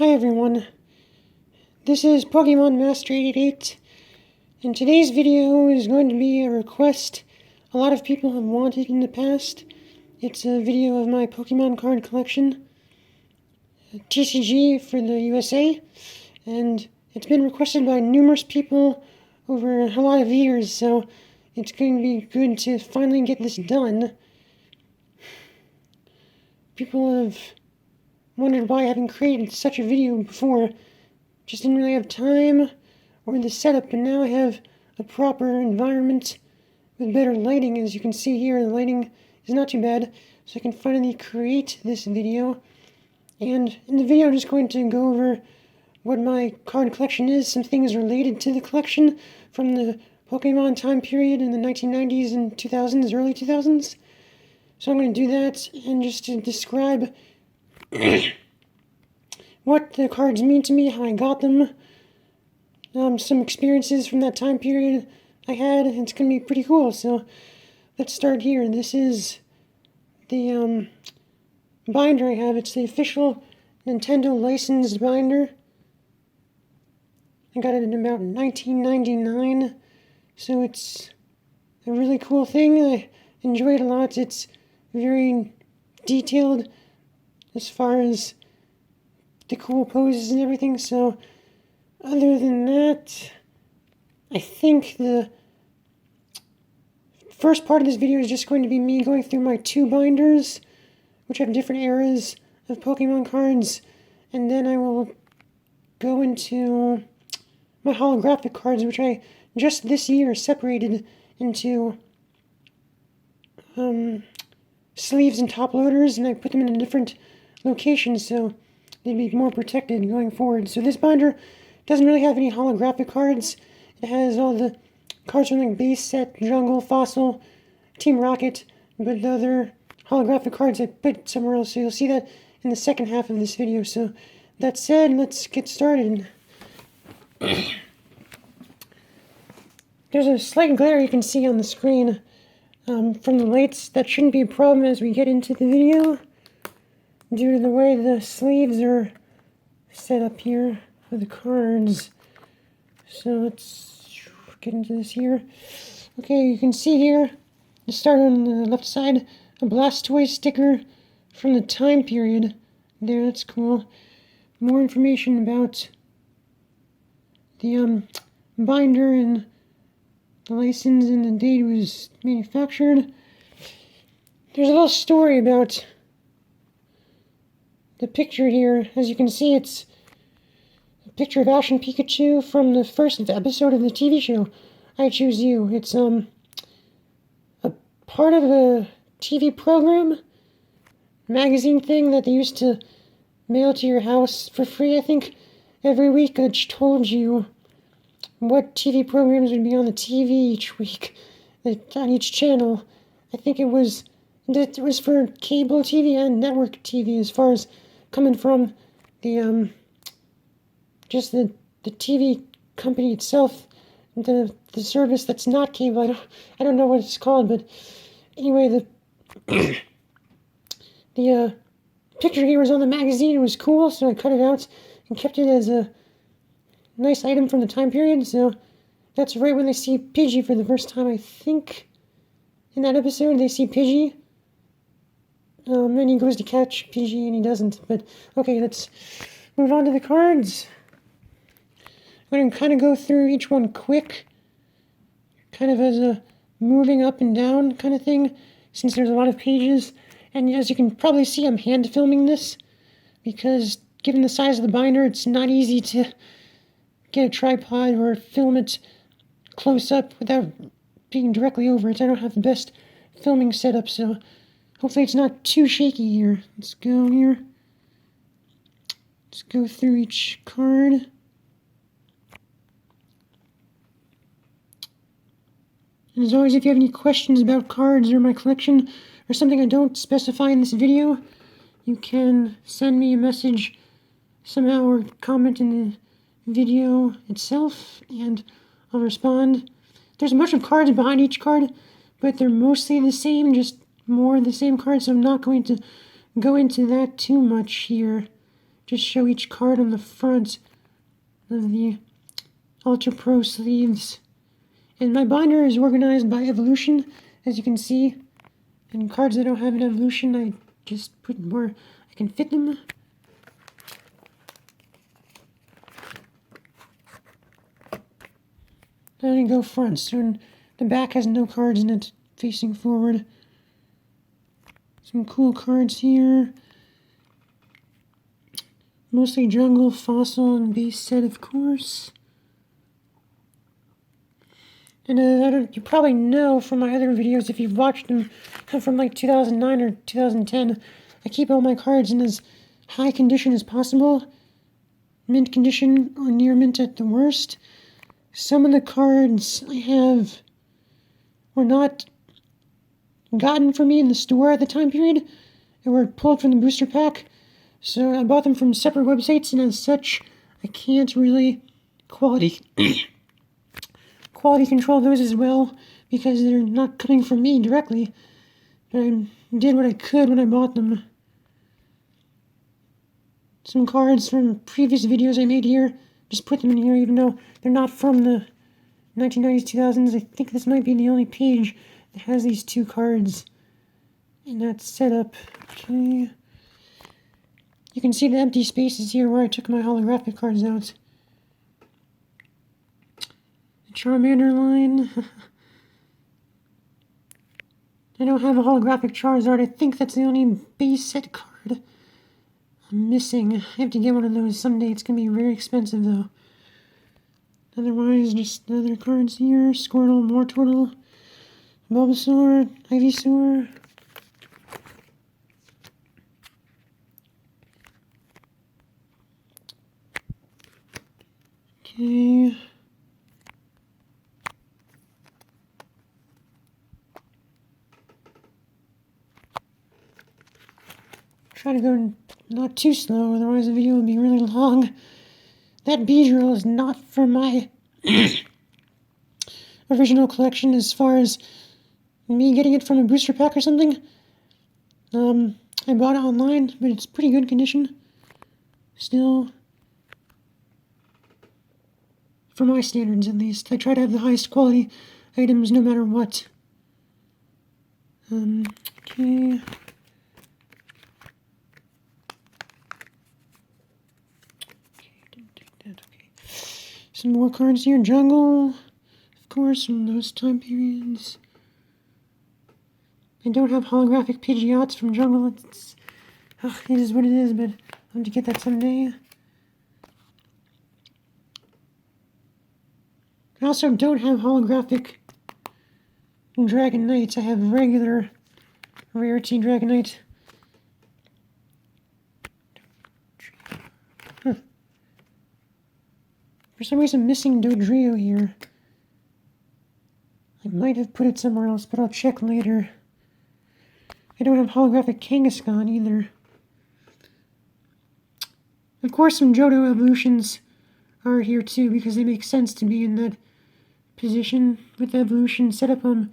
Hi everyone, this is Pokemon Master 88, and today's video is going to be a request a lot of people have wanted in the past. It's a video of my Pokemon card collection, TCG for the USA, and it's been requested by numerous people over a lot of years, so it's going to be good to finally get this done. People have wondered why I haven't created such a video before. Just didn't really have time or the setup, but now I have a proper environment with better lighting. As you can see here, the lighting is not too bad, so I can finally create this video. And in the video, I'm just going to go over what my card collection is, some things related to the collection from the Pokemon time period in the 1990s and 2000s, early 2000s. So I'm going to do that, and just to describe what the cards mean to me, how I got them, some experiences from that time period I had. It's going to be pretty cool, so let's start here. This is the binder I have. It's the official Nintendo licensed binder. I got it in about 1999, so it's a really cool thing. I enjoy it a lot. It's very detailed as far as the cool poses and everything, so other than that, I think the first part of this video is just going to be me going through my two binders, which have different eras of Pokemon cards, and then I will go into my holographic cards, which I just this year separated into sleeves and top loaders, and I put them in a different locations so they'd be more protected going forward. So this binder doesn't really have any holographic cards. It has all the cards from like Base Set, Jungle, Fossil, Team Rocket, but the other holographic cards I put somewhere else, so you'll see that in the second half of this video. So that said, let's get started. There's a slight glare you can see on the screen from the lights. That shouldn't be a problem as we get into the video, due to the way the sleeves are set up here for the cards. So let's get into this here. Okay, you can see here, to start on the left side, a Blastoise sticker from the time period. There, that's cool. More information about the binder and the license and the date it was manufactured. There's a little story about the picture here. As you can see, it's a picture of Ash and Pikachu from the first episode of the TV show, I Choose You. It's a part of a TV program, magazine thing that they used to mail to your house for free, I think, every week, which told you what TV programs would be on the TV each week, on each channel. I think it was for cable TV and network TV, as far as coming from the just the TV company itself, the service that's not cable. I don't know what it's called, but anyway, the picture here was on the magazine. It was cool, so I cut it out and kept it as a nice item from the time period. So that's right when they see Pidgey for the first time, I think. In that episode, they see Pidgey. Then he goes to catch Pidgey and he doesn't. But okay, let's move on to the cards. I'm going to kind of go through each one quick, kind of as a moving up and down kind of thing, since there's a lot of pages. And as you can probably see, I'm hand filming this, because given the size of the binder, it's not easy to get a tripod or film it close up without being directly over it. I don't have the best filming setup, so hopefully it's not too shaky here. Let's go here. Let's go through each card. And as always, if you have any questions about cards or my collection, or something I don't specify in this video, you can send me a message somehow or comment in the video itself, and I'll respond. There's a bunch of cards behind each card, but they're mostly the same, just more of the same cards, so I'm not going to go into that too much here. just show each card on the front of the Ultra Pro sleeves. And my binder is organized by evolution, as you can see. And cards that don't have an evolution, I just put where I can fit them. Then I go front, so the back has no cards in it facing forward. Some cool cards here. Mostly jungle, fossil, and base set, of course. And you probably know from my other videos, if you've watched them from like 2009 or 2010, I keep all my cards in as high condition as possible. Mint condition or near mint at the worst. Some of the cards I have were not gotten for me in the store at the time period. They were pulled from the booster pack. So I bought them from separate websites, and as such, I can't really quality control those as well, because they're not coming from me directly. But I did what I could when I bought them. Some cards from previous videos I made here, just put them in here even though they're not from the 1990s, 2000s. I think this might be the only page that has these two cards in that setup. Okay. You can see the empty spaces here where I took my holographic cards out. The Charmander line. I don't have a holographic Charizard. I think that's the only base set card I'm missing. I have to get one of those someday. It's going to be very expensive though. Otherwise, just other cards here. Squirtle, Mortortle, Bulbasaur, Ivysaur. Okay. Try to go not too slow, otherwise the video will be really long. That Beedrill is not from my original collection as far as me getting it from a booster pack or something. I bought it online, but it's pretty good condition. Still, for my standards at least. I try to have the highest quality items no matter what. Okay. Some more cards here. Jungle, of course, from those time periods. I don't have holographic Pidgeots from Jungle. It is what it is, but I'll have to get that someday. I also don't have holographic Dragonites. I have regular rarity Dragonite. For some reason, I'm missing Dodrio here. I might have put it somewhere else, but I'll check later. I don't have holographic Kangaskhan either. Of course, some Johto evolutions are here too, because they make sense to be in that position with the evolution setup. I'm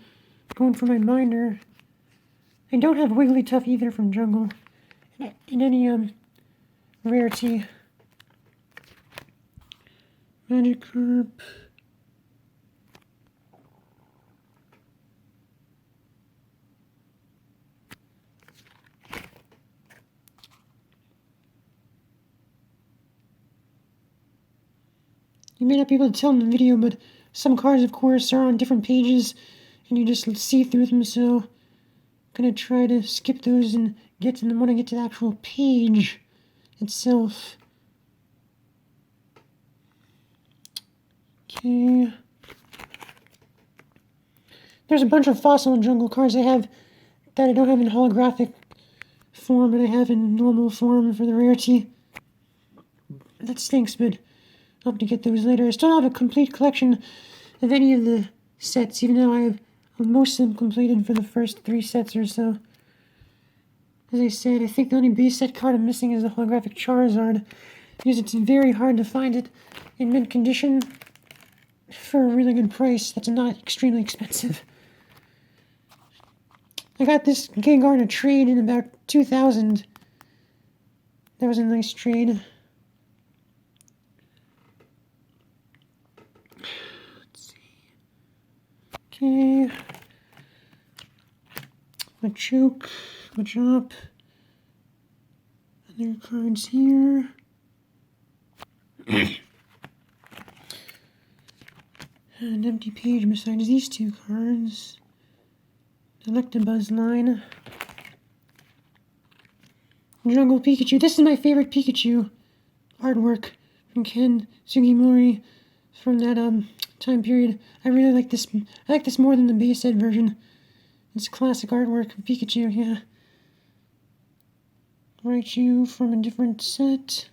going for my binder. I don't have Wigglytuff either from Jungle in any rarity. Magikarp. You may not be able to tell in the video, but some cards, of course, are on different pages, and you just see through them, so I'm going to try to skip those and get to them when I get to the actual page itself. Okay. There's a bunch of fossil and jungle cards I have that I don't have in holographic form, and I have in normal form for the rarity. That stinks, but I'll have to get those later. I still don't have a complete collection of any of the sets, even though I have most of them completed for the first 3 sets or so. As I said, I think the only base set card I'm missing is the holographic Charizard, because it's very hard to find it in mint condition for a really good price that's not extremely expensive. I got this Gengar in a trade in about 2000, That was a nice trade. Let's see. Okay. A choke, a drop. Other cards here. An empty page besides these two cards. Electabuzz line. Jungle Pikachu. This is my favorite Pikachu artwork from Ken Sugimori from that time period. I really like this. I like this more than the base set version. It's classic artwork of Pikachu, yeah. Raichu from a different set.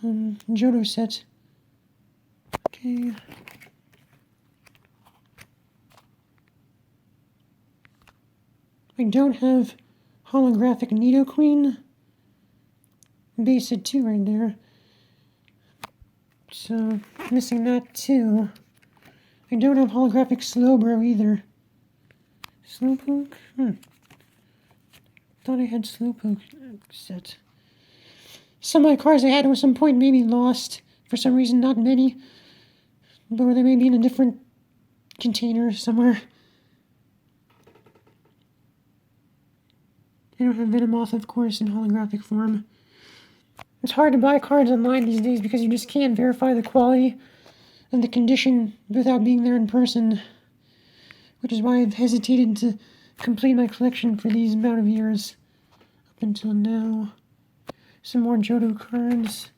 Johto set. Okay. I don't have holographic Nidoqueen. Base set 2 right there. So, missing that too. I don't have holographic Slowbro either. Slowpoke? Thought I had Slowpoke set. Some of my cards I had at some point may be lost. For some reason, not many. Or they may be in a different container somewhere. I don't have Venomoth, of course, in holographic form. It's hard to buy cards online these days because you just can't verify the quality and the condition without being there in person. Which is why I've hesitated to complete my collection for these amount of years. Up until now. Some more Johto cards.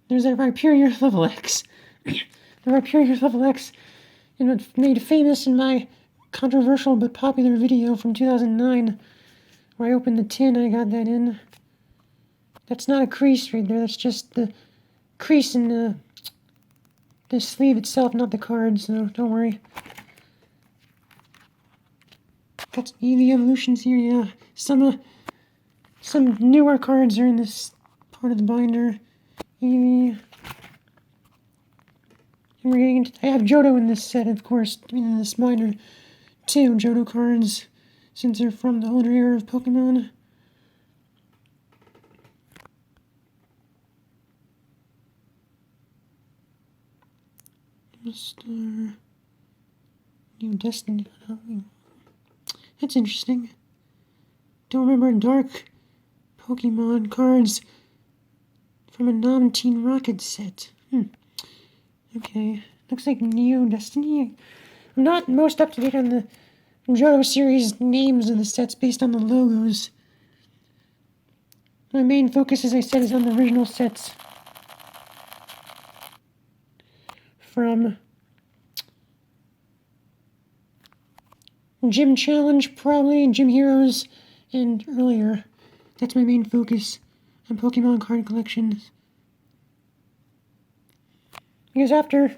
There's a Rhyperior level X. The Rhyperior level X made famous in my controversial but popular video from 2009 where I opened the tin and I got that in. That's not a crease right there, that's just the crease in the sleeve itself, not the card, so don't worry. Got Eevee evolutions here, yeah. Some newer cards are in this part of the binder. Eevee. And we're getting into, I have Johto in this set, of course, in this binder. 2 Johto cards, since they're from the older era of Pokemon. Mr. New Destiny. That's interesting. Don't remember Dark Pokemon cards from a non-Teen Rocket set. Okay. Looks like Neo Destiny. I'm not most up to date on the Johto series names of the sets based on the logos. My main focus, as I said, is on the original sets. From Gym Challenge, probably, Gym Heroes, and earlier. That's my main focus on Pokemon card collections. Because after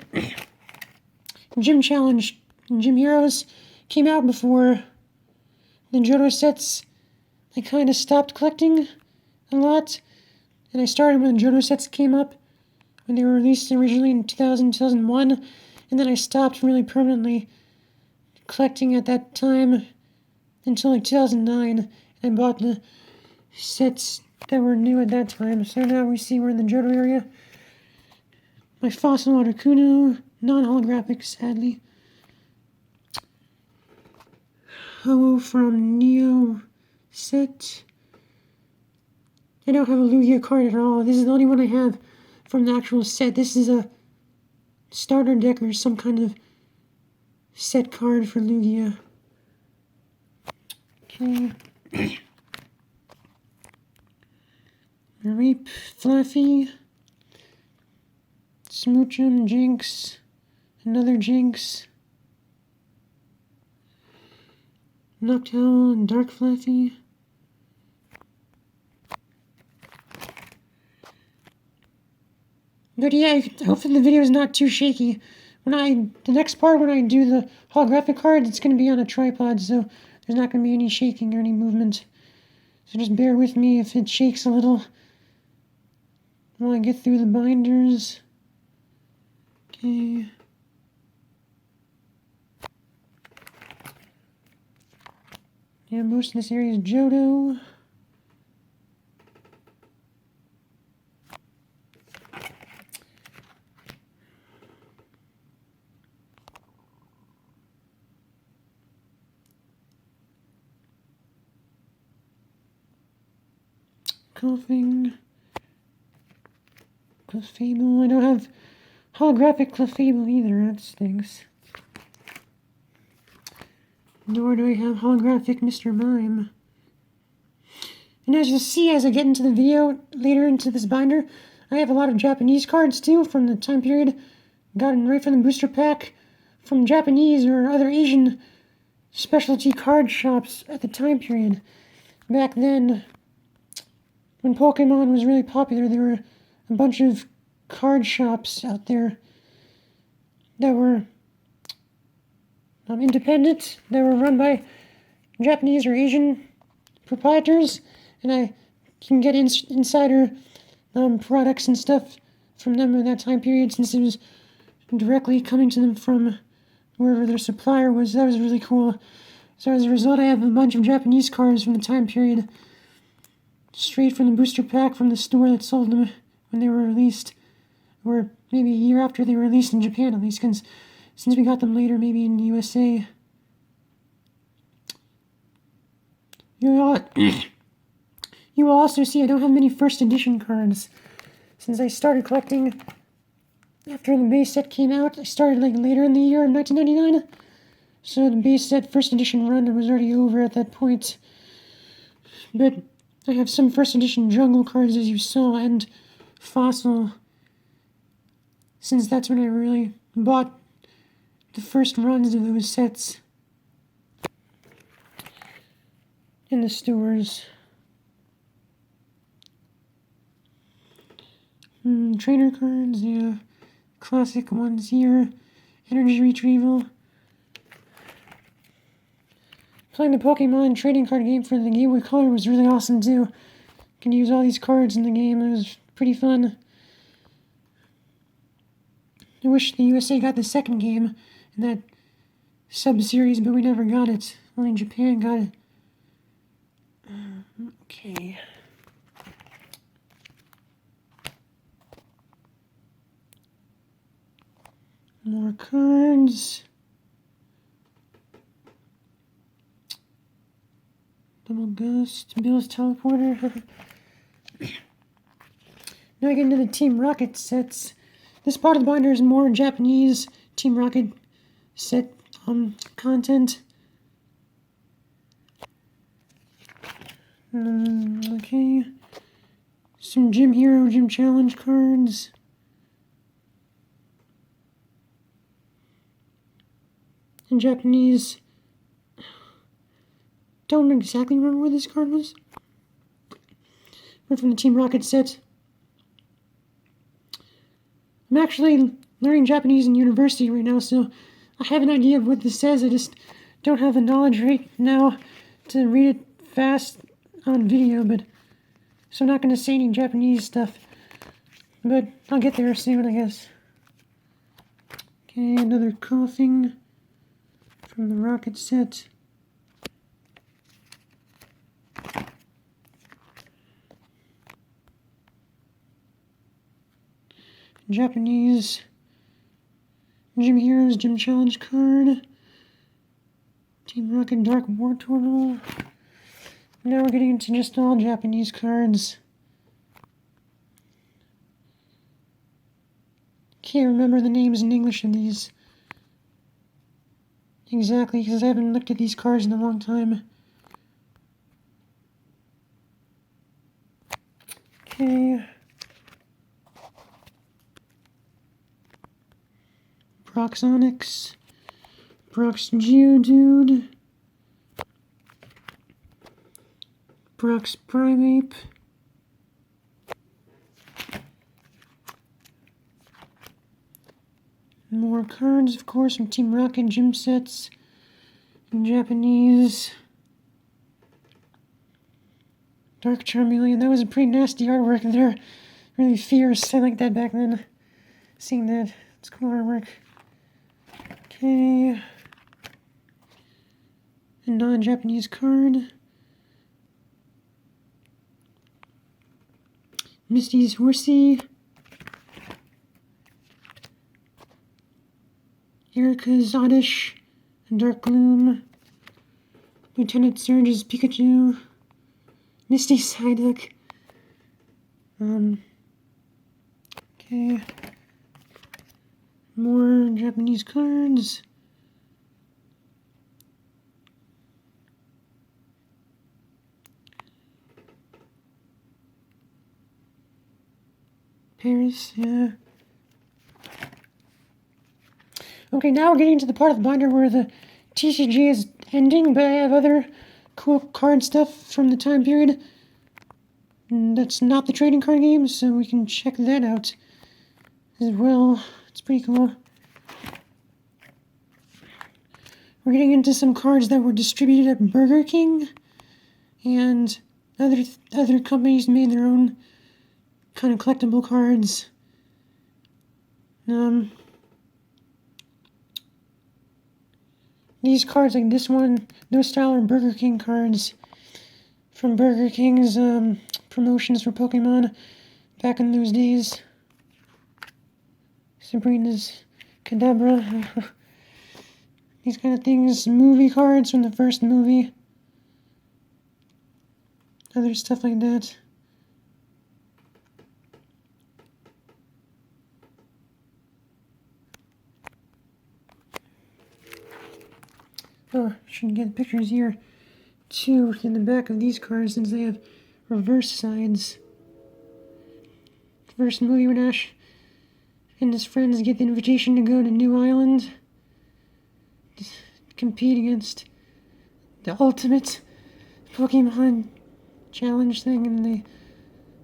Gym Challenge and Gym Heroes came out before the Johto sets, I kind of stopped collecting a lot. And I started when the Johto sets came up, when they were released originally in 2000, 2001. And then I stopped really permanently collecting at that time until like 2009. And I bought the sets that were new at that time. So now we see we're in the Johto area. My Fossil Articuno, non-holographic, sadly. Ho from Neo set. I don't have a Lugia card at all. This is the only one I have from the actual set. This is a starter deck or some kind of set card for Lugia. Okay. Reap, Fluffy. Smoochum, Jinx, another Jinx, Noctowl, and Dark Fluffy. But yeah, hopefully the video is not too shaky. The next part when I do the holographic cards, it's going to be on a tripod, so there's not going to be any shaking or any movement. So just bear with me if it shakes a little while I get through the binders. Okay. Yeah, most of this area is Johto. Coughing. Clefable. I don't have holographic Clefable either. That stinks. Nor do I have holographic Mr. Mime. And as you'll see as I get into the video later into this binder, I have a lot of Japanese cards too from the time period. Gotten right from the booster pack from Japanese or other Asian specialty card shops at the time period. Back then, when Pokemon was really popular, there were a bunch of card shops out there that were independent, that were run by Japanese or Asian proprietors, and I can get insider products and stuff from them in that time period, since it was directly coming to them from wherever their supplier was. That was really cool. So as a result, I have a bunch of Japanese cards from the time period, straight from the booster pack from the store that sold them when they were released, or maybe a year after they were released in Japan, at least, because since we got them later, maybe in the USA. You will also see I don't have many first edition cards, since I started collecting after the base set came out. I started like later in the year in 1999, so the base set first edition run was already over at that point. But I have some first edition jungle cards, as you saw, and fossil, since that's when I really bought the first runs of those sets in the stores. Trainer cards, yeah. Classic ones here. Energy Retrieval. Playing the Pokemon Trading Card Game for the Game Boy Color was really awesome too. You can use all these cards in the game. It was pretty fun. I wish the USA got the second game in that sub-series, but we never got it. Only Japan got it. Okay. More cards. Double Ghost. Bill's Teleporter. Now I get into the Team Rocket sets. This part of the binder is more Japanese Team Rocket set content. Okay. Some Gym Hero, Gym Challenge cards. In Japanese. Don't exactly remember where this card was. But from the Team Rocket set. I'm actually learning Japanese in university right now, so I have an idea of what this says. I just don't have the knowledge right now to read it fast on video, but so I'm not going to say any Japanese stuff. But I'll get there soon, I guess. Okay, another coughing from the Rocket set. Japanese Gym Heroes Gym Challenge card. Team Rocket Dark War Turtle. Now we're getting into just all Japanese cards. Can't remember the names in English of these exactly, because I haven't looked at these cards in a long time. Okay. Proxonix. Brox Geodude. Brox Primeape. More cards, of course, from Team Rocket gym sets in Japanese. Dark Charmeleon. That was a pretty nasty artwork there. Really fierce. I liked that back then. Seeing that. It's cool artwork. Okay. A non-Japanese card. Misty's Horsey. Erica's Oddish. Dark Gloom. Lieutenant Surge's Pikachu. Misty's Psyduck. Okay. More Japanese cards. Paris, yeah. Okay, now we're getting to the part of the binder where the TCG is ending, but I have other cool card stuff from the time period. And that's not the trading card game, so we can check that out as well. It's pretty cool. We're getting into some cards that were distributed at Burger King, and other companies made their own kind of collectible cards. These cards, like this one, those style are Burger King cards from Burger King's promotions for Pokemon back in those days. Sabrina's Kadabra. These kind of things. Movie cards from the first movie. Other stuff like that. Oh, should get pictures here too in the back of these cards since they have reverse sides. First movie when Ash and his friends get the invitation to go to New Island to compete against the ultimate Pokemon challenge thing, and they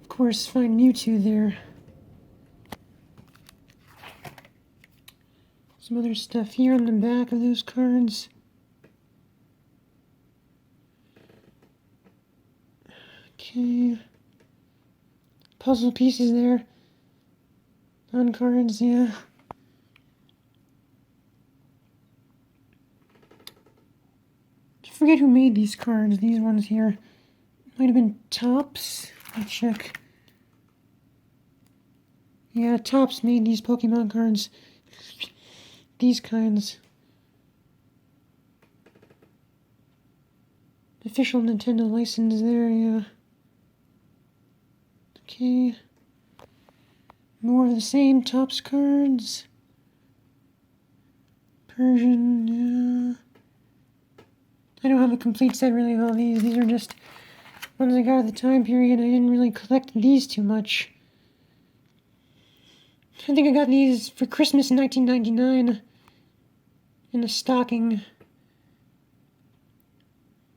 of course find Mewtwo there. Some other stuff here on the back of those cards. Okay. Puzzle pieces there. On cards, yeah. I forget who made these cards. These ones here. Might have been Topps. Let's check. Yeah, Topps made these Pokemon cards. These kinds. Official Nintendo license there, yeah. Okay. More of the same Topps cards. Persian, yeah. I don't have a complete set really of all these. These are just ones I got at the time period. I didn't really collect these too much. I think I got these for Christmas in 1999 in a stocking.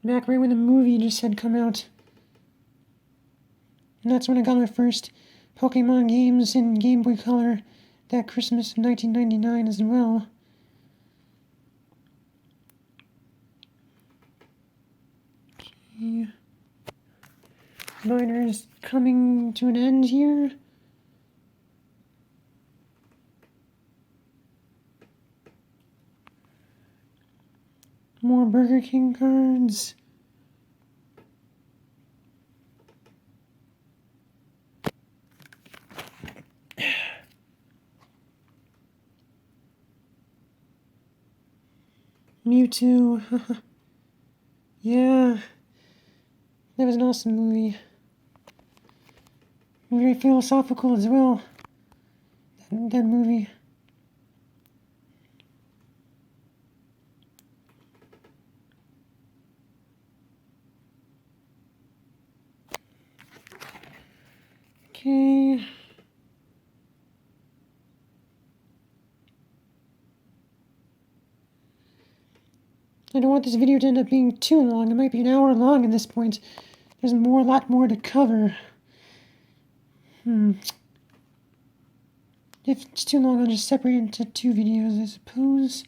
Back right when the movie just had come out. And that's when I got my first Pokemon games in Game Boy Color that Christmas of 1999 as well. Okay. Binder's coming to an end here. More Burger King cards. Mewtwo. Yeah. That was an awesome movie. Very philosophical as well. That movie. Okay. I don't want this video to end up being too long. It might be an hour long at this point. There's a lot more to cover. If it's too long, I'll just separate it into 2 videos, I suppose.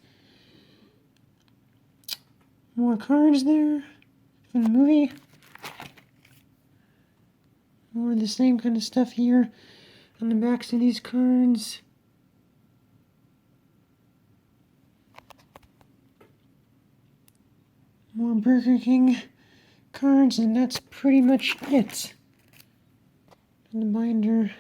More cards there from the movie. More of the same kind of stuff here on the backs of these cards. More Burger King cards, and that's pretty much it. And the binder.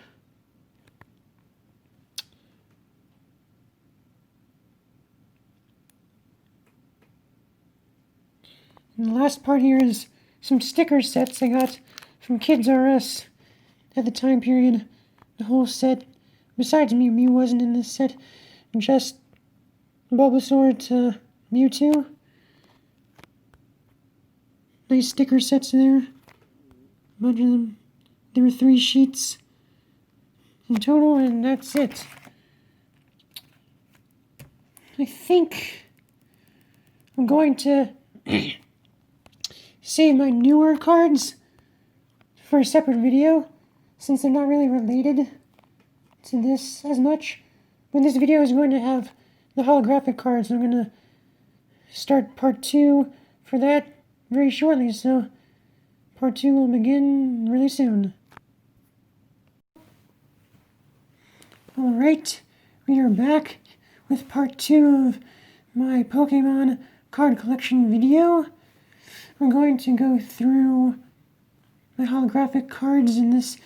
And the last part here is some sticker sets I got from Kids R Us at the time period. The whole set, besides Mew wasn't in this set, just Bulbasaur to Mewtwo. Nice sticker sets there. A bunch of them. There were 3 sheets in total, and that's it. I think I'm going to save my newer cards for a separate video, since they're not really related to this as much. But this video is going to have the holographic cards. I'm going to start part 2 for that very shortly, so part 2 will begin really soon. Alright, we are back with part 2 of my Pokemon card collection video. We're going to go through the holographic cards in this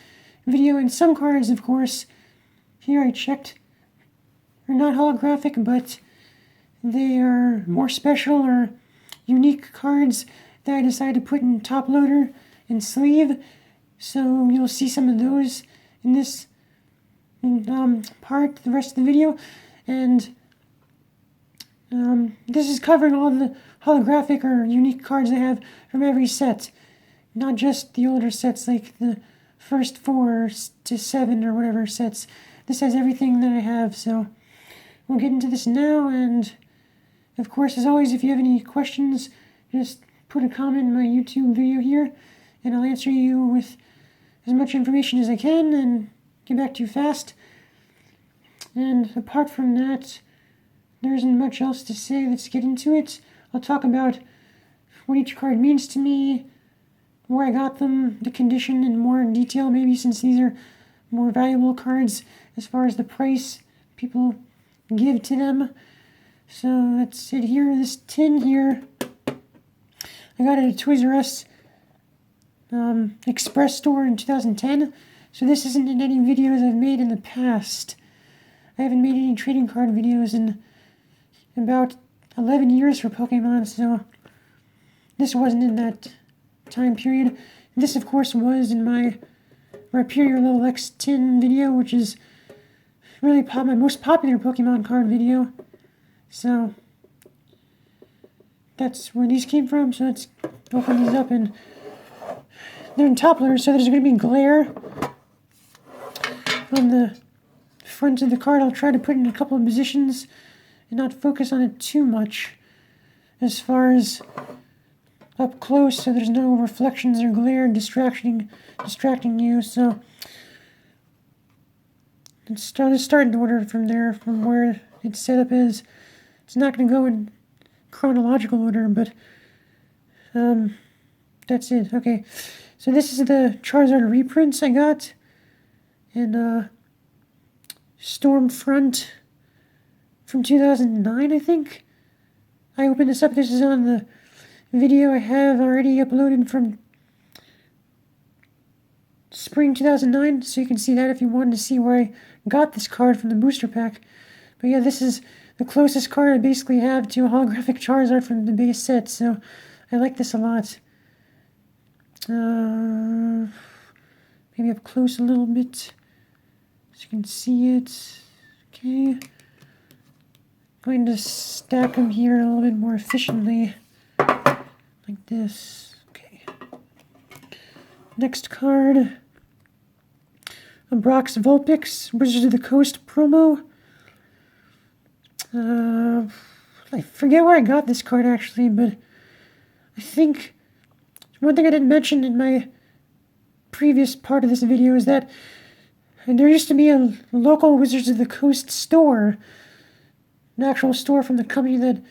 video, and some cards, of course, here I checked, are not holographic, but they are more special or unique cards that I decided to put in top loader and sleeve. So you'll see some of those in this part, the rest of the video. And this is covering all the holographic or unique cards I have from every set. Not just the older sets like the first 4 to 7 or whatever sets. This has everything that I have, so we'll get into this now. And of course, as always, if you have any questions, just put a comment in my YouTube video here, and I'll answer you with as much information as I can and get back to you fast. And apart from that, there isn't much else to say. Let's get into it. I'll talk about what each card means to me, where I got them, the condition in more detail, maybe, since these are more valuable cards as far as the price people give to them. So that's it here. This tin here, I got it at a Toys R Us Express store in 2010. So this isn't in any videos I've made in the past. I haven't made any trading card videos in about 11 years for Pokemon, so this wasn't in that time period. This, of course, was in my Rhyperior Level X tin video, which is really my most popular Pokemon card video. So that's where these came from. So let's open these up, and they're in top loader, so there's going to be glare on the front of the card. I'll try to put it in a couple of positions and not focus on it too much as far as up close, so there's no reflections or glare distracting you. So let's start in order from there, from where it's set up is. It's not going to go in chronological order, but that's it. Okay, so this is the Charizard reprints I got, and Stormfront from 2009, I think. I opened this up. This is on the video I have already uploaded from spring 2009, so you can see that if you wanted to see where I got this card from the booster pack. But yeah, this is the closest card I basically have to a holographic Charizard from the base set, so I like this a lot. Maybe up close a little bit, so you can see it. Okay. Going to stack them here a little bit more efficiently, like this. Okay. Next card, a Brock's Vulpix Wizards of the Coast promo. I forget where I got this card actually, but I think one thing I didn't mention in my previous part of this video is that there used to be a local Wizards of the Coast store, an actual store from the company that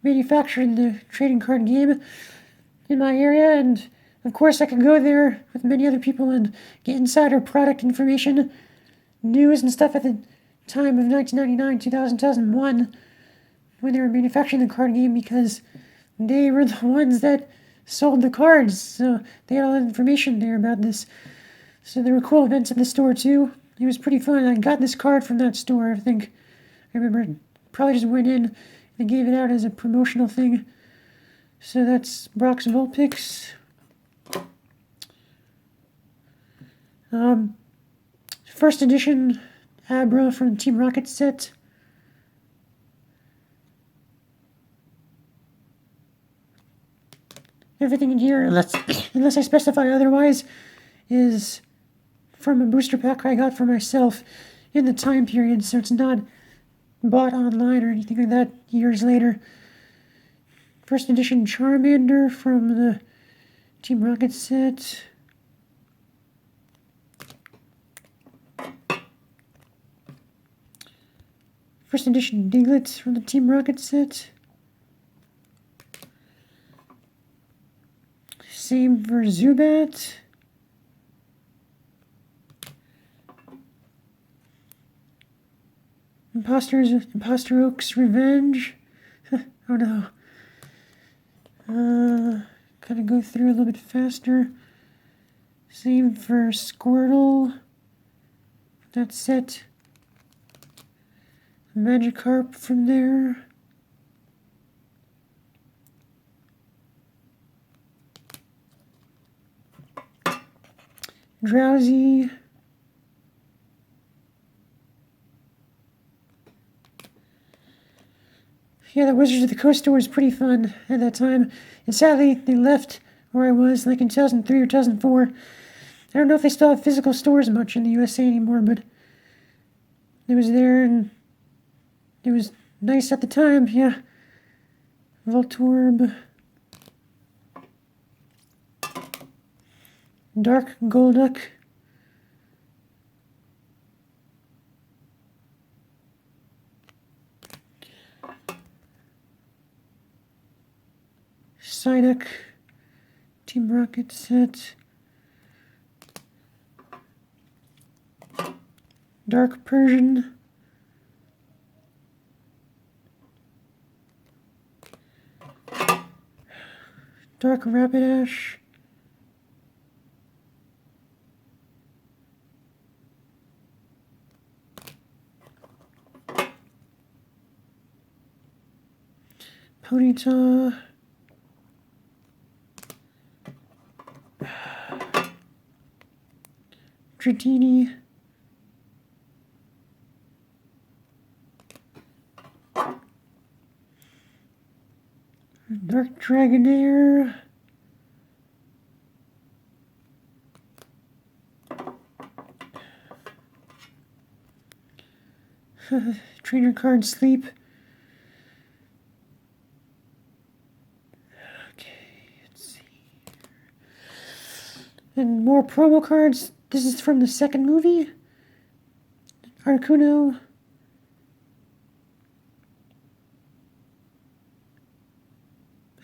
manufactured the trading card game in my area, and of course I could go there with many other people and get insider product information, news and stuff at the time of 1999, 2000, 2001, when they were manufacturing the card game, because they were the ones that sold the cards, so they had all the information there about this. So there were cool events at the store too. It was pretty fun. I got this card from that store, I think. I remember probably just went in and gave it out as a promotional thing. So that's Brock's Vulpix. First edition Abra from Team Rocket set. Everything in here, unless I specify otherwise, is from a booster pack I got for myself in the time period, so it's not bought online or anything like that years later. First edition Charmander from the Team Rocket set. First edition Diglett from the Team Rocket set. Same for Zubat. Imposter Oak's Revenge. Oh no. Gotta go through a little bit faster. Same for Squirtle. That set. Magikarp from there. Drowsy. Yeah, the Wizards of the Coast store was pretty fun at that time. And sadly, they left where I was, like in 2003 or 2004. I don't know if they still have physical stores much in the USA anymore, but it was there and it was nice at the time, yeah. Voltorb. Dark Golduck. Psyduck. Team Rocket set. Dark Persian. Dark Rapidash. Ponyta. Dratini. Dark Dragonair. Trainer card Sleep. Okay, let's see. And more promo cards. This is from the second movie. Articuno.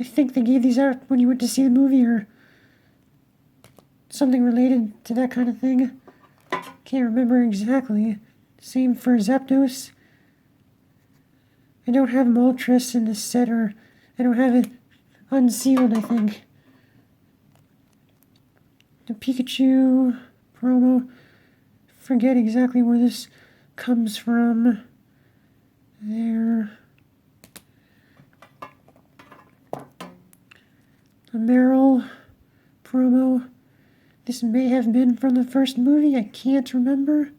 I think they gave these out when you went to see the movie or something related to that kind of thing. Can't remember exactly. Same for Zapdos. I don't have Moltres in this set, or I don't have it unsealed, I think. The Pikachu promo. Forget exactly where this comes from. There. A Meryl promo. This may have been from the first movie. I can't remember.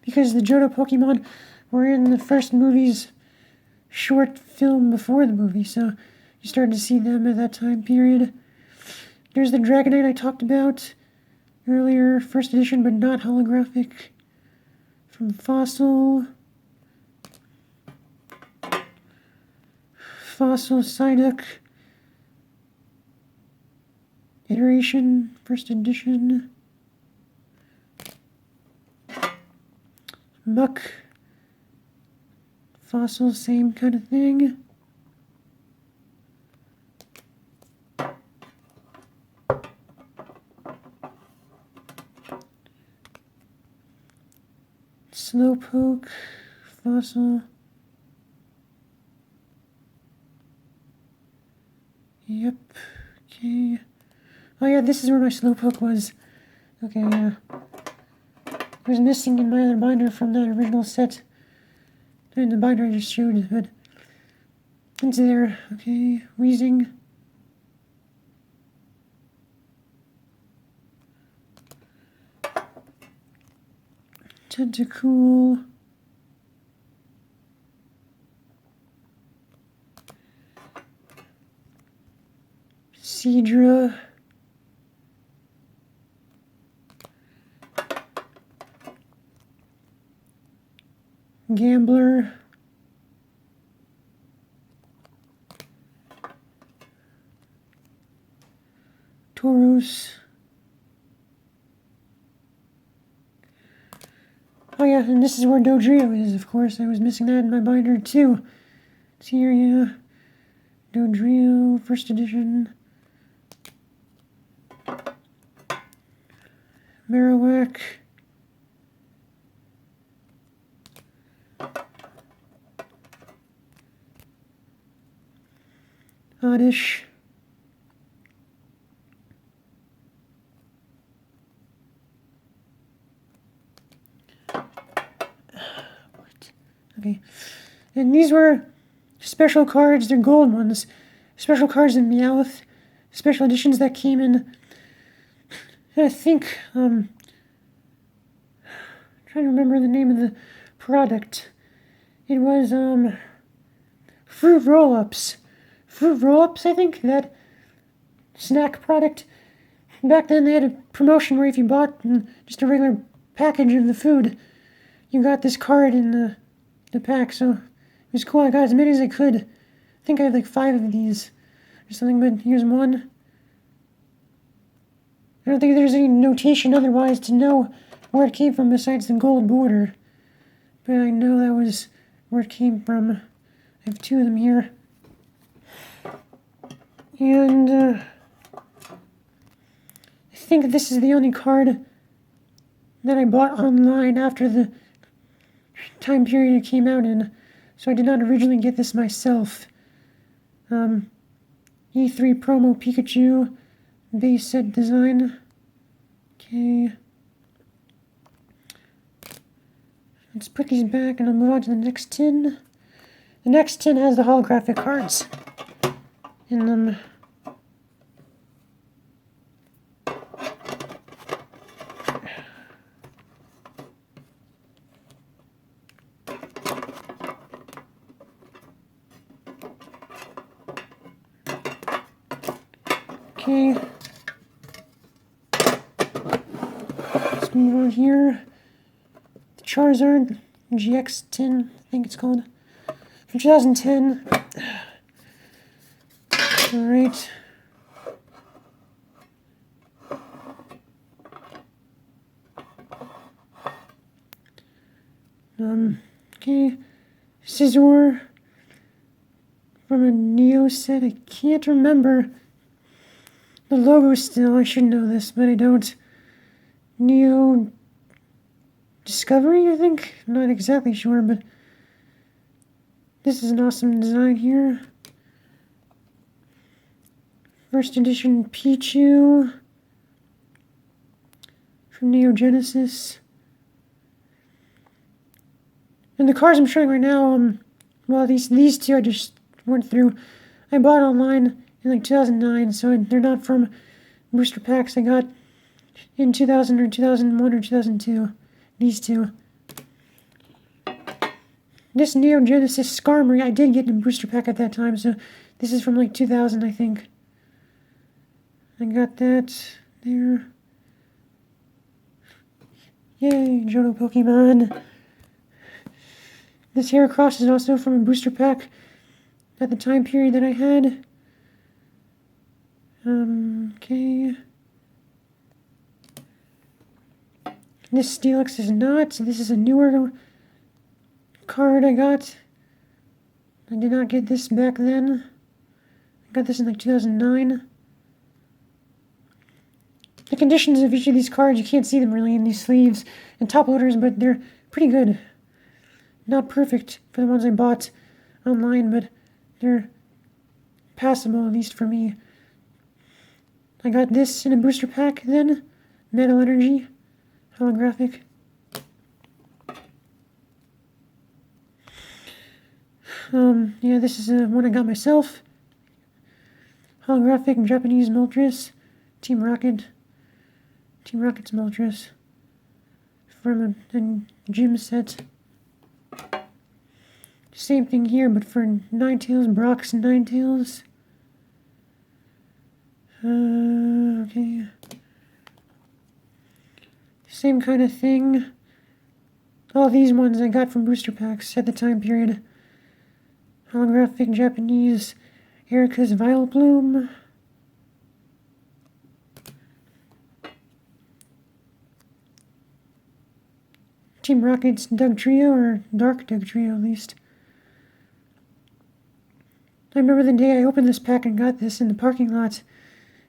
Because the Johto Pokemon were in the first movie's short film before the movie, so you started to see them at that time period. There's the Dragonite I talked about earlier, first edition, but not holographic. From Fossil. Fossil Psyduck. Iteration, first edition. Muck. Fossil, same kind of thing. Slowpoke. Fossil. Yep. Okay. Oh yeah, this is where my Slowpoke was. Okay, yeah. It was missing in my other binder from that original set. And the binder I just showed, but it's there. Okay, Wheezing. Tentacool. Seadra. Gambler. Tauros. Oh yeah, and this is where Dodrio is, of course. I was missing that in my binder too. It's here, yeah. Dodrio, first edition. Marowak. Oddish. Okay. And these were special cards, they're gold ones. Special cards in Meowth. Special editions that came in, I think, trying to remember the name of the product. It was, Fruit Roll-Ups. Fruit Roll-Ups, I think, that snack product. Back then they had a promotion where if you bought just a regular package of the food, you got this card in the pack, so it was cool. I got as many as I could. I think I have like 5 of these or something, but here's one. I don't think there's any notation otherwise to know where it came from besides the gold border. But I know that was where it came from. I have 2 of them here. And I think this is the only card that I bought online after the time period it came out in. So I did not originally get this myself. E3 Promo Pikachu. Base set design. Okay. Let's put these back and I'll move on to the next tin. The next tin has the holographic cards in them. Okay. Let's move on here. The Charizard GX tin, I think it's called. From 2010. Alright. Okay. Scizor from a Neo set. I can't remember the logo still. I should know this, but I don't. Neo Discovery, I think? I'm not exactly sure, but this is an awesome design here. First edition Pichu from Neo Genesis. And the cards I'm showing right now, well, these 2 I just went through. I bought online in like 2009, so they're not from booster packs I got in 2000 or 2001 or 2002. These 2. This Neo Genesis Skarmory I did get in a booster pack at that time, so this is from like 2000, I think. I got that there. Yay, Johto Pokemon. This Heracross is also from a booster pack at the time period that I had. Okay. This Steelix is not, so this is a newer card I got. I did not get this back then. I got this in like 2009. The conditions of each of these cards, you can't see them really in these sleeves and top loaders, but they're pretty good. Not perfect for the ones I bought online, but they're passable, at least for me. I got this in a booster pack then. Metal Energy, holographic. Yeah, this is one I got myself. Holographic Japanese Moltres, Team Rocket's Moltres from a gym set. Same thing here, but for Ninetales, Brock's Ninetales. Okay. Same kind of thing. All these ones I got from booster packs at the time period. Holographic Japanese Erica's Violet Bloom. Team Rocket's Doug Trio, or Dark Doug Trio at least. I remember the day I opened this pack and got this in the parking lot.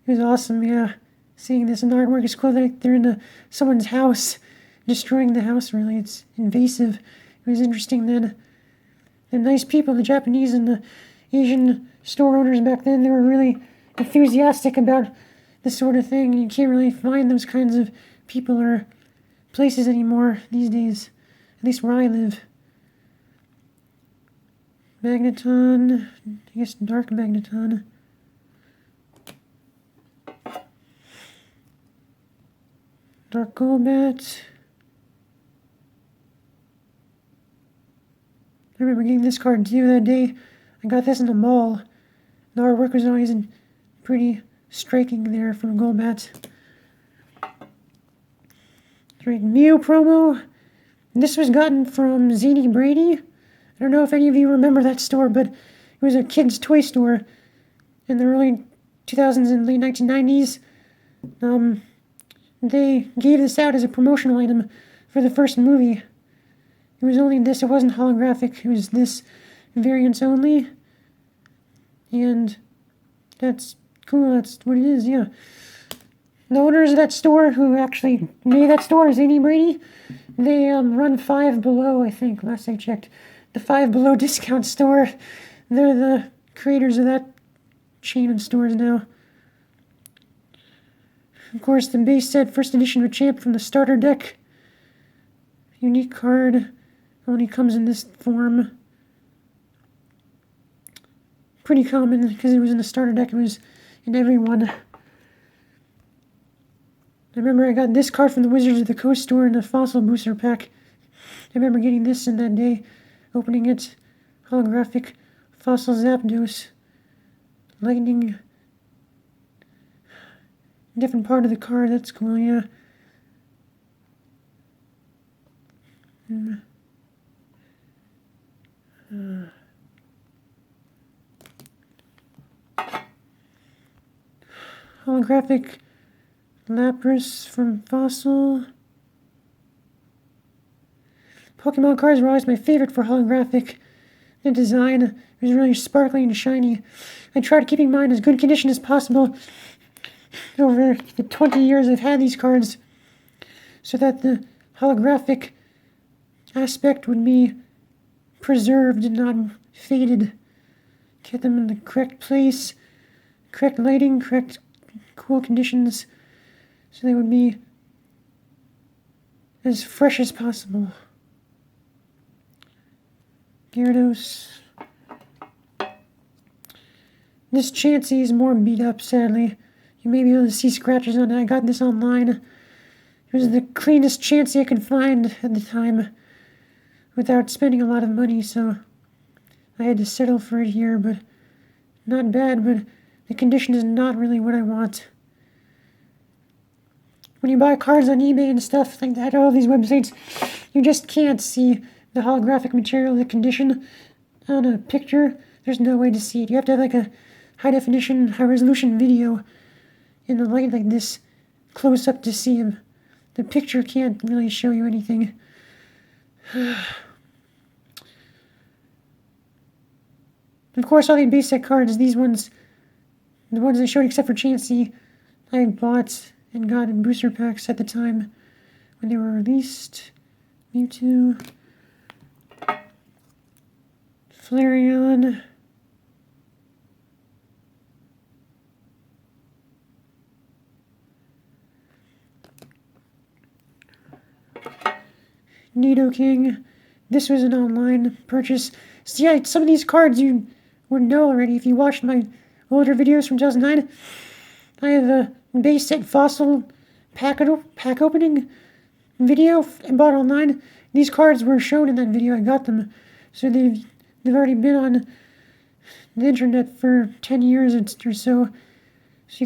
It was awesome, yeah. Seeing this, and the artwork is cool. They're in someone's house, destroying the house, really. It's invasive. It was interesting then. The nice people, the Japanese and the Asian store owners back then, they were really enthusiastic about this sort of thing. You can't really find those kinds of people or places anymore these days, at least where I live. Magneton, I guess Dark Magneton. Dark Golbat. I remember getting this card too that day. I got this in the mall. The artwork was always pretty striking there from Golbat. Right, Mew promo. This was gotten from Zany Brady. I don't know if any of you remember that store, but it was a kid's toy store in the early 2000s and late 1990s. They gave this out as a promotional item for the first movie. It was only this, it wasn't holographic, it was this variants only. And that's cool, that's what it is, yeah. The owners of that store, who actually made that store, Zany Brady, they run Five Below, I think, last I checked. The Five Below discount store. They're the creators of that chain of stores now. Of course, the base set, first edition of Champ from the starter deck. Unique card. Only comes in this form. Pretty common, because it was in the starter deck. It was in every one. I remember I got this card from the Wizards of the Coast store in a Fossil Booster pack. I remember getting this in that day. Opening it. Holographic Fossil Zapdos. Lightning. Different part of the card, that's cool, yeah. Holographic Lapras from Fossil. Pokemon cards were always my favorite for holographic. The design was really sparkly and shiny. I tried keeping mine as good condition as possible over the 20 years I've had these cards, so that the holographic aspect would be preserved and not faded. Get them in the correct place, correct lighting, correct cool conditions, so they would be as fresh as possible. Gyarados. This Chansey is more beat up, sadly. You may be able to see scratches on it. I got this online. It was the cleanest Chansey I could find at the time without spending a lot of money, so I had to settle for it here, but not bad, but the condition is not really what I want. When you buy cards on eBay and stuff like that, all these websites, you just can't see the holographic material, the condition on a picture. There's no way to see it. You have to have like a high definition, high resolution video in the light like this, close up to see them. The picture can't really show you anything. Of course, all the basic cards, these ones, the ones I showed except for Chansey, I bought and got in booster packs at the time when they were released. Mewtwo, Flareon, Nidoking. This was an online purchase. So yeah, some of these cards you would know already if you watched my older videos from 2009. I have a base set fossil pack opening video I bought online. These cards were shown in that video. I got them. So they've already been on the internet for 10 years or so. So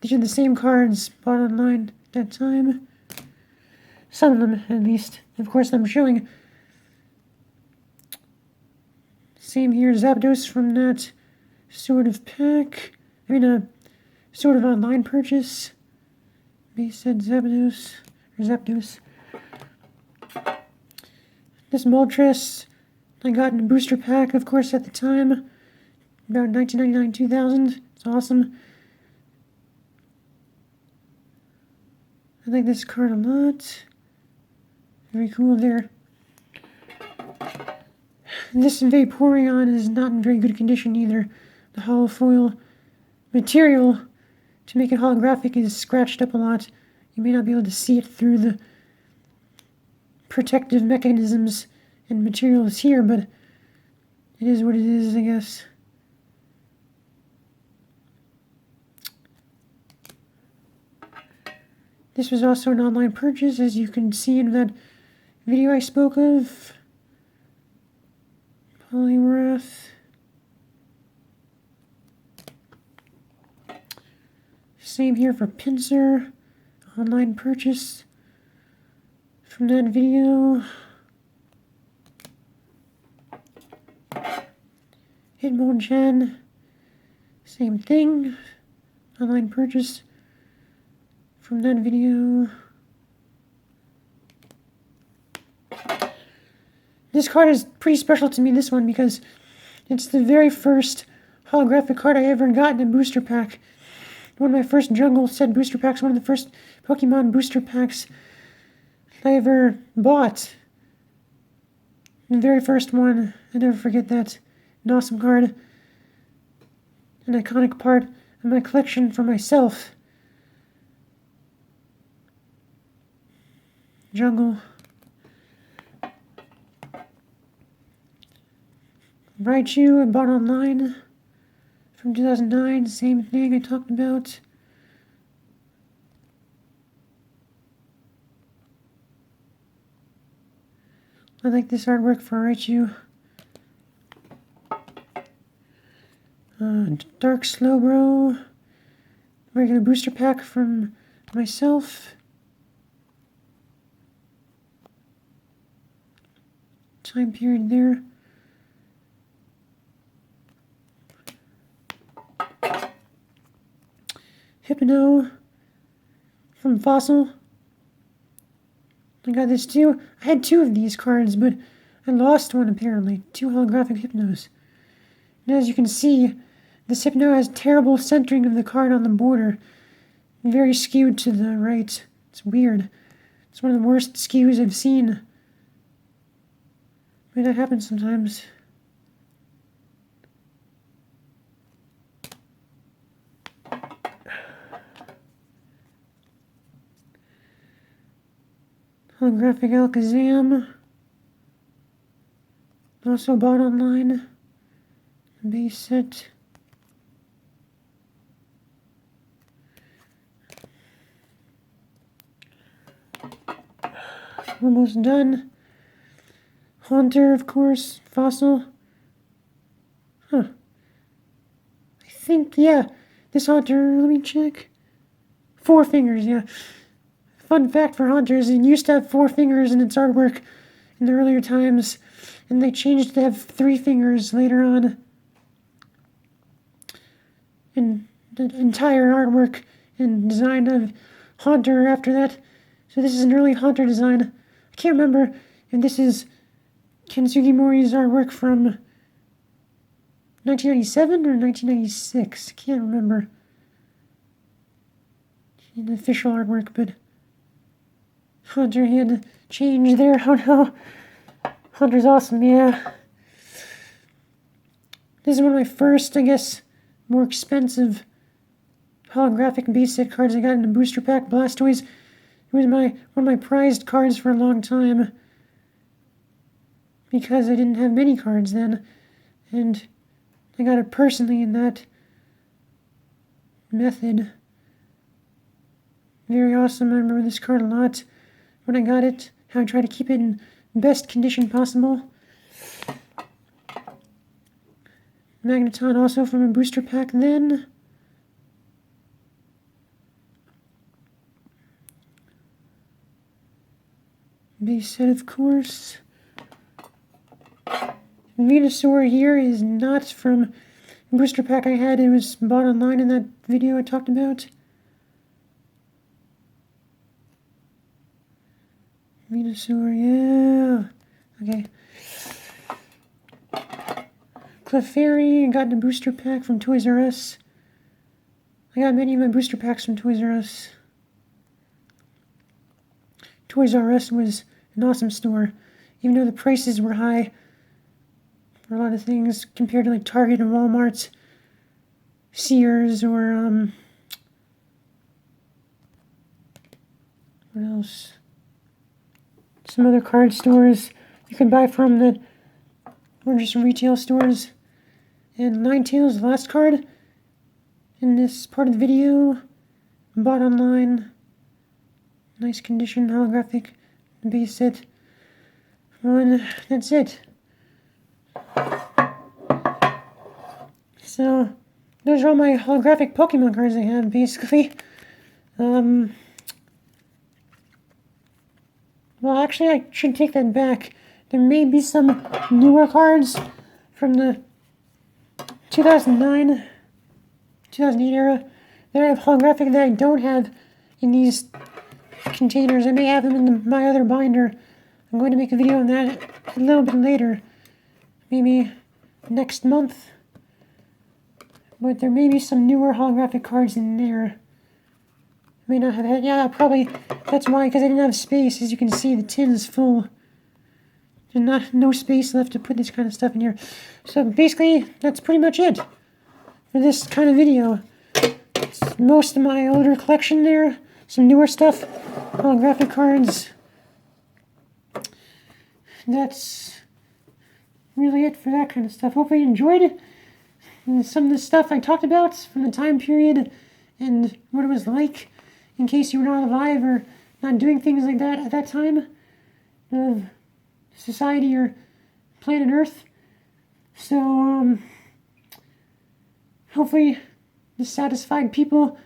these are the same cards bought online at that time. Some of them, at least. Of course, I'm showing. Same here, Zapdos from that sort of pack. I mean, a sort of online purchase. Base set Zapdos. This Moltres I got in a booster pack, of course, at the time. About 1999, 2000. It's awesome. I like this card a lot. Very cool there. This Vaporeon is not in very good condition either. The holofoil material to make it holographic is scratched up a lot. You may not be able to see it through the protective mechanisms and materials here, but it is what it is, I guess. This was also an online purchase, as you can see in that video I spoke of. Poliwrath. Same here for Pinsir. Online purchase from that video. Hitmonchan. Same thing. Online purchase from that video. This card is pretty special to me, this one, because it's the very first holographic card I ever got in a booster pack. One of my first jungle set booster packs, one of the first Pokemon booster packs I ever bought. The very first one. I never forget that. An awesome card. An iconic part of my collection for myself. Jungle. Raichu I bought online from 2009, same thing I talked about. I like this artwork for Raichu. Dark Slowbro, regular booster pack from myself. Time period there. Hypno from Fossil. I got this too. I had two of these cards, but I lost one apparently. Two holographic Hypnos. And as you can see, this Hypno has terrible centering of the card on the border. Very skewed to the right. It's weird. It's one of the worst skews I've seen. But that happens sometimes. Holographic Alakazam. Also bought online. Base set. Almost done. Haunter, of course. Fossil. Huh. I think, yeah. This Haunter, let me check. 4 fingers, yeah. Fun fact for Haunter is it used to have 4 fingers in its artwork in the earlier times, and they changed to have 3 fingers later on. And the entire artwork and design of Haunter after that. So this is an early Haunter design. I can't remember if this is Ken Sugimori's artwork from 1997 or 1996. I can't remember the official artwork, but Haunter had to change there. Oh no. Haunter's awesome, yeah. This is one of my first, I guess, more expensive holographic base set cards I got in a booster pack. Blastoise. It was one of my prized cards for a long time. because I didn't have many cards then, and I got it personally in that method. Very awesome. I remember this card a lot when I got it, how I tried to keep it in best condition possible. Magneton also from a booster pack then. Base set, of course. Venusaur here is not from a booster pack I had. It was bought online in that video I talked about. Venusaur, yeah. Okay. Clefairy, I got in a booster pack from Toys R Us. I got many of my booster packs from Toys R Us. Toys R Us was an awesome store, even though the prices were high for a lot of things compared to like Target and Walmart, Sears, or what else? Some other card stores you could buy from that were just retail stores. And Ninetales, the last card in this part of the video, bought online. Nice condition, holographic base set. And that's it. So, those are all my holographic Pokemon cards I have, basically. Well, actually, I should take that back. There may be some newer cards from the 2009, 2008 era that I have holographic that I don't have in these containers. I may have them in my other binder. I'm going to make a video on that a little bit later, maybe next month. But there may be some newer holographic cards in there. I may not have had, yeah, probably, that's why, because I didn't have space. As you can see, the tin is full. There's no space left to put this kind of stuff in here. So basically, that's pretty much it for this kind of video. It's most of my older collection there. Some newer stuff, holographic cards. That's really it for that kind of stuff. Hope you enjoyed it. And some of the stuff I talked about from the time period and what it was like in case you were not alive or not doing things like that at that time of society or planet Earth. So, hopefully this satisfied people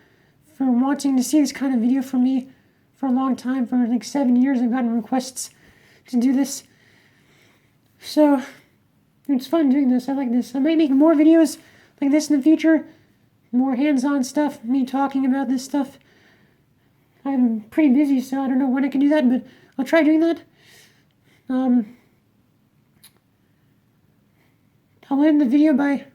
for wanting to see this kind of video from me for a long time. For like 7 years I've gotten requests to do this. So, it's fun doing this. I like this. I might make more videos like this in the future. More hands-on stuff. Me talking about this stuff. I'm pretty busy, so I don't know when I can do that, but I'll try doing that. I'll end the video by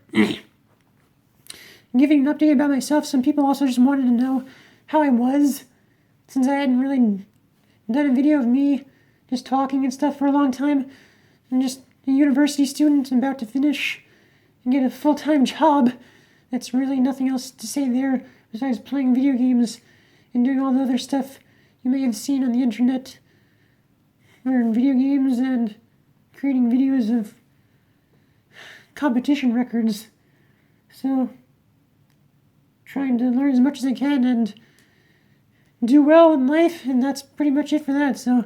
giving an update about myself. Some people also just wanted to know how I was, since I hadn't really done a video of me just talking and stuff for a long time. I'm just a university student about to finish and get a full-time job. That's really nothing else to say there besides playing video games and doing all the other stuff you may have seen on the internet or in video games and creating videos of competition records. So, trying to learn as much as I can and do well in life, and that's pretty much it for that. So,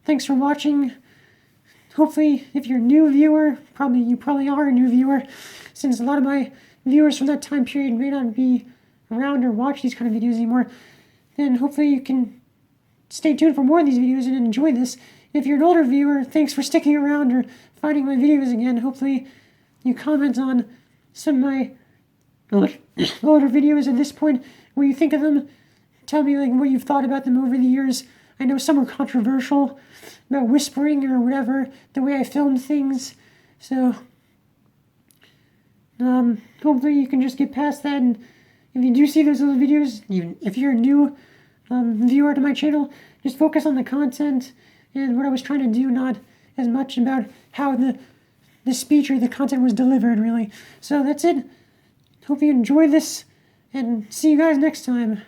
thanks for watching. Hopefully, if you're a new viewer, you probably are a new viewer, since a lot of my viewers from that time period may not be around or watch these kind of videos anymore, then hopefully you can stay tuned for more of these videos and enjoy this. If you're an older viewer, thanks for sticking around or finding my videos again. Hopefully you comment on some of my older videos at this point, what you think of them. Tell me like what you've thought about them over the years. I know some are controversial about whispering or whatever, the way I filmed things. So, hopefully you can just get past that. And if you do see those little videos, even if you're a new viewer to my channel, just focus on the content and what I was trying to do, not as much about how the speech or the content was delivered, really. So that's it. Hope you enjoy this, and see you guys next time.